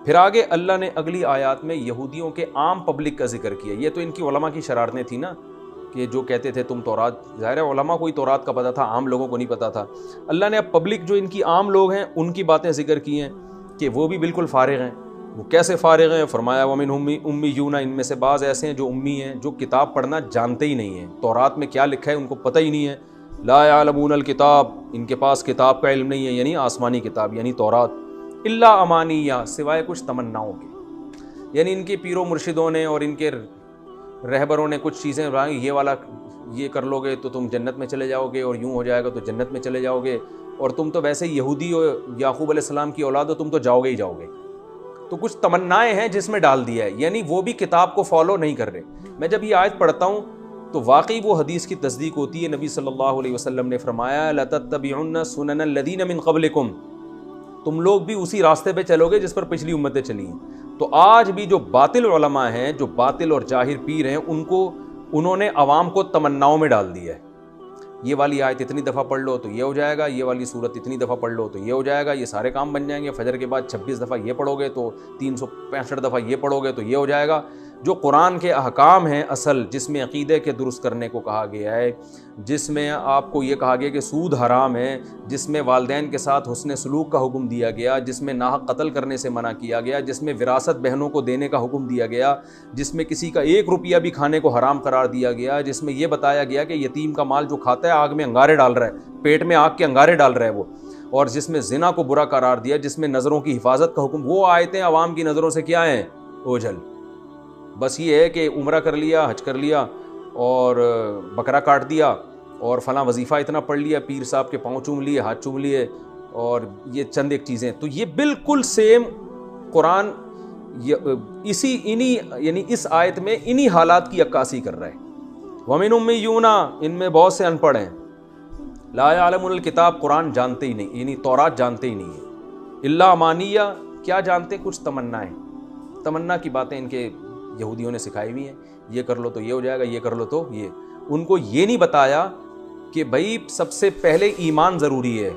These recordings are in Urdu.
پھر آگے اللہ نے اگلی آیات میں یہودیوں کے عام پبلک کا ذکر کیا. یہ تو ان کی علماء کی شرارتیں تھیں نا, کہ جو کہتے تھے تم تورات, ظاہر ہے علماء کو ہی تورات کا پتہ تھا, عام لوگوں کو نہیں پتہ تھا. اللہ نے اب پبلک جو ان کی عام لوگ ہیں ان کی باتیں ذکر کی ہیں کہ وہ بھی بالکل فارغ ہیں. وہ کیسے فارغ ہیں؟ فرمایا وَمِنْهُمْ أُمِّيُّونَ, ان میں سے بعض ایسے ہیں جو امی ہیں, جو کتاب پڑھنا جانتے ہی نہیں ہیں, تورات میں کیا لکھا ہے ان کو پتہ ہی نہیں ہے. لا يعلمون الکتاب, ان کے پاس کتاب کا علم نہیں ہے, یعنی آسمانی کتاب یعنی تورات. الا امانیہ, سوائے کچھ تمناؤں کے, یعنی ان کے پیر و مرشدوں نے اور ان کے رہبروں نے کچھ چیزیں بتائیں, یہ والا یہ کر لو گے تو تم جنت میں چلے جاؤ گے, اور یوں ہو جائے گا تو جنت میں چلے جاؤ گے, اور تم تو ویسے یہودی ہو, یعقوب علیہ السلام کی اولاد ہو, تم تو جاؤ گے ہی جاؤ گے. تو کچھ تمنائیں ہیں جس میں ڈال دیا ہے, یعنی وہ بھی کتاب کو فالو نہیں کر رہے. میں جب یہ آیت پڑھتا ہوں تو واقعی وہ حدیث کی تصدیق ہوتی ہے. نبی صلی اللہ علیہ وسلم نے فرمایا لَتَتَّبِعُنَّ سُنَنَ الَّذِينَ مِن قَبْلِكُمْ, تم لوگ بھی اسی راستے پہ چلو گے جس پر پچھلی امتیں چلی ہیں. تو آج بھی جو باطل علماء ہیں, جو باطل اور جاہر پیر ہیں, انہوں نے عوام کو تمناؤں میں ڈال دیا ہے. یہ والی آیت اتنی دفعہ پڑھ لو تو یہ ہو جائے گا, یہ والی صورت اتنی دفعہ پڑھ لو تو یہ ہو جائے گا, یہ سارے کام بن جائیں گے. فجر کے بعد 26 دفعہ یہ پڑھو گے تو 365 دفعہ یہ پڑھو گے تو یہ ہو جائے گا. جو قرآن کے احکام ہیں اصل, جس میں عقیدے کے درست کرنے کو کہا گیا ہے, جس میں آپ کو یہ کہا گیا کہ سود حرام ہے, جس میں والدین کے ساتھ حسن سلوک کا حکم دیا گیا, جس میں ناحق قتل کرنے سے منع کیا گیا, جس میں وراثت بہنوں کو دینے کا حکم دیا گیا, جس میں کسی کا 1 روپیہ بھی کھانے کو حرام قرار دیا گیا, جس میں یہ بتایا گیا کہ یتیم کا مال جو کھاتا ہے آگ میں انگارے ڈال رہا ہے, پیٹ میں آگ کے انگارے ڈال رہا ہے وہ, اور جس میں زنا کو برا قرار دیا, جس میں نظروں کی حفاظت کا حکم. وہ آیتیں عوام کی نظروں سے کیا ہیں؟ اوجھل. بس یہ ہے کہ عمرہ کر لیا, حج کر لیا, اور بکرا کاٹ دیا, اور فلاں وظیفہ اتنا پڑھ لیا, پیر صاحب کے پاؤں چوم لیے, ہاتھ چوم لیے, اور یہ چند ایک چیزیں. تو یہ بالکل سیم قرآن یعنی اس آیت میں انہی حالات کی عکاسی کر رہا ہے. وَمِنْ أُمِّيُّونَ, ان میں بہت سے ان پڑھ ہیں. لا يعلمون الکتاب, قرآن جانتے ہی نہیں, یعنی تورات جانتے ہی نہیں ہے. الا امانیہ, کیا جانتے؟ کچھ تمنائیں. تمنا کی باتیں ان کے یہودیوں نے سکھائی ہوئی ہیں, یہ کر لو تو یہ ہو جائے گا, یہ کر لو تو یہ. ان کو یہ نہیں بتایا کہ بھائی سب سے پہلے ایمان ضروری ہے,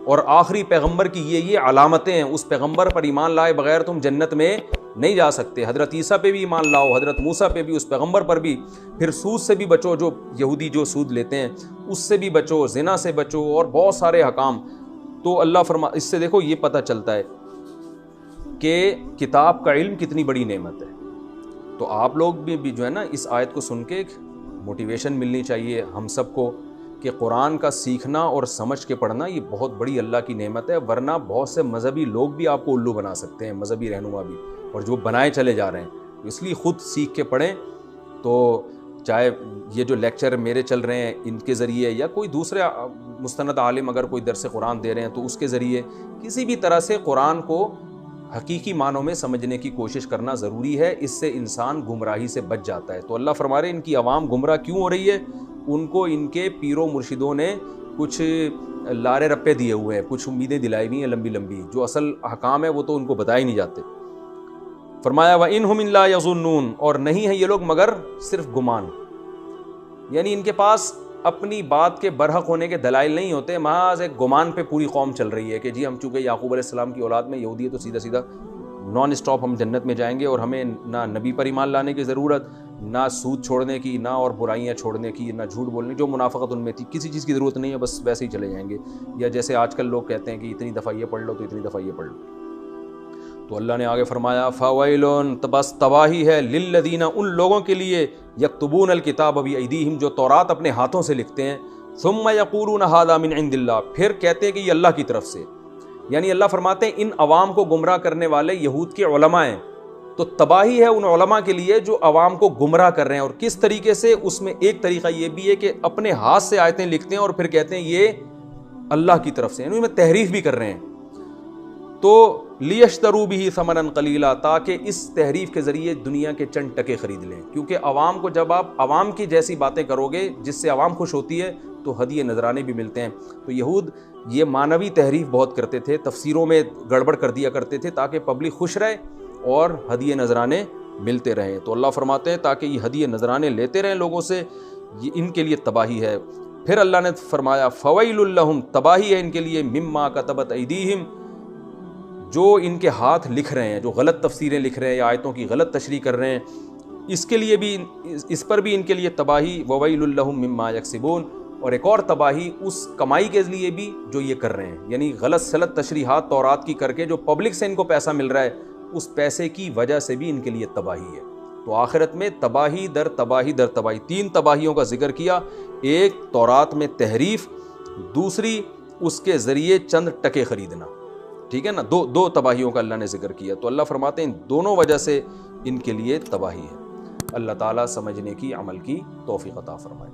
اور آخری پیغمبر کی یہ علامتیں ہیں, اس پیغمبر پر ایمان لائے بغیر تم جنت میں نہیں جا سکتے. حضرت عیسیٰ پہ بھی ایمان لاؤ, حضرت موسیٰ پہ بھی, اس پیغمبر پر بھی. پھر سود سے بھی بچو, جو یہودی جو سود لیتے ہیں اس سے بھی بچو, زنا سے بچو, اور بہت سارے احکام. تو اللہ اس سے دیکھو یہ پتہ چلتا ہے کہ کتاب کا علم کتنی بڑی نعمت ہے. تو آپ لوگ بھی جو ہے نا, اس آیت کو سن کے ایک موٹیویشن ملنی چاہیے ہم سب کو کہ قرآن کا سیکھنا اور سمجھ کے پڑھنا یہ بہت بڑی اللہ کی نعمت ہے. ورنہ بہت سے مذہبی لوگ بھی آپ کو الو بنا سکتے ہیں, مذہبی رہنما بھی, اور جو بنائے چلے جا رہے ہیں. اس لیے خود سیکھ کے پڑھیں. تو چاہے یہ جو لیکچر میرے چل رہے ہیں ان کے ذریعے, یا کوئی دوسرے مستند عالم اگر کوئی درس قرآن دے رہے ہیں تو اس کے ذریعے, کسی بھی طرح سے قرآن کو حقیقی معنوں میں سمجھنے کی کوشش کرنا ضروری ہے. اس سے انسان گمراہی سے بچ جاتا ہے. تو اللہ فرما رہے ہیں ان کی عوام گمراہ کیوں ہو رہی ہے؟ ان کو ان کے پیر و مرشدوں نے کچھ لارے رپے دیے ہوئے ہیں, کچھ امیدیں دلائی ہوئی ہیں لمبی لمبی, جو اصل احکام ہے وہ تو ان کو بتائے نہیں جاتے. فرمایا وَإِنْهُمْ إِلَّا يَظُنُّونَ, اور نہیں ہیں یہ لوگ مگر صرف گمان, یعنی ان کے پاس اپنی بات کے برحق ہونے کے دلائل نہیں ہوتے, محض ایک گمان پہ پوری قوم چل رہی ہے کہ جی ہم چونکہ یعقوب علیہ السلام کی اولاد میں یہودی ہے تو سیدھا سیدھا نان اسٹاپ ہم جنت میں جائیں گے, اور ہمیں نہ نبی پر ایمان لانے کی ضرورت, نہ سود چھوڑنے کی, نہ اور برائیاں چھوڑنے کی, نہ جھوٹ بولنے, جو منافقت ان میں تھی کسی چیز کی ضرورت نہیں ہے, بس ویسے ہی چلے جائیں گے. یا جیسے آج کل لوگ کہتے ہیں کہ اتنی دفعہ یہ پڑھ لو تو اتنی دفعہ یہ پڑھ لو. تو اللہ نے آگے فرمایا فویلون, بس تباہی ہے, للذین, ان لوگوں کے لیے, یکتبون الکتاب بایدیہم, جو تورات اپنے ہاتھوں سے لکھتے ہیں, ثم یقولون ھذا من عند اللہ, پھر کہتے ہیں کہ یہ اللہ کی طرف سے. یعنی اللہ فرماتے ہیں ان عوام کو گمراہ کرنے والے یہود کے علماء ہیں. تو تباہی ہے ان علماء کے لیے جو عوام کو گمراہ کر رہے ہیں. اور کس طریقے سے؟ اس میں ایک طریقہ یہ بھی ہے کہ اپنے ہاتھ سے آیتیں لکھتے ہیں اور پھر کہتے ہیں یہ اللہ کی طرف سے, یعنی میں تحریف بھی کر رہے ہیں. تو لیشتروا بہ ثمنا قلیلا, تاکہ اس تحریف کے ذریعے دنیا کے چند ٹکے خرید لیں. کیونکہ عوام کو جب آپ عوام کی جیسی باتیں کرو گے جس سے عوام خوش ہوتی ہے تو ہدیے نذرانے بھی ملتے ہیں. تو یہود یہ معنوی تحریف بہت کرتے تھے, تفسیروں میں گڑبڑ کر دیا کرتے تھے تاکہ پبلک خوش رہے اور ہدیے نذرانے ملتے رہیں. تو اللہ فرماتے ہیں تاکہ یہ ہدیے نذرانے لیتے رہیں لوگوں سے, یہ ان کے لیے تباہی ہے. پھر اللہ نے فرمایا فویل لہم, تباہی ہے ان کے لیے, مما کتبت ایدیہم, جو ان کے ہاتھ لکھ رہے ہیں، جو غلط تفسیریں لکھ رہے ہیں یا آیتوں کی غلط تشریح کر رہے ہیں، اس کے لیے بھی، اس پر بھی ان کے لیے تباہی، وَوَيْلٌ لَّهُم مِّمَّا يَكْسِبُونَ، اور ایک اور تباہی اس کمائی کے لیے بھی جو یہ کر رہے ہیں، یعنی غلط سلط تشریحات تورات کی کر کے جو پبلک سے ان کو پیسہ مل رہا ہے، اس پیسے کی وجہ سے بھی ان کے لیے تباہی ہے۔ تو آخرت میں تباہی در تباہی در تباہی، 3 تباہیوں کا ذکر کیا، ایک تورات میں تحریف، دوسری اس کے ذریعے چند ٹکے خریدنا، ٹھیک ہے نا، دو تباہیوں کا اللہ نے ذکر کیا۔ تو اللہ فرماتے ہیں ان دونوں وجہ سے ان کے لیے تباہی ہے۔ اللہ تعالیٰ سمجھنے کی، عمل کی توفیق عطا فرمائے۔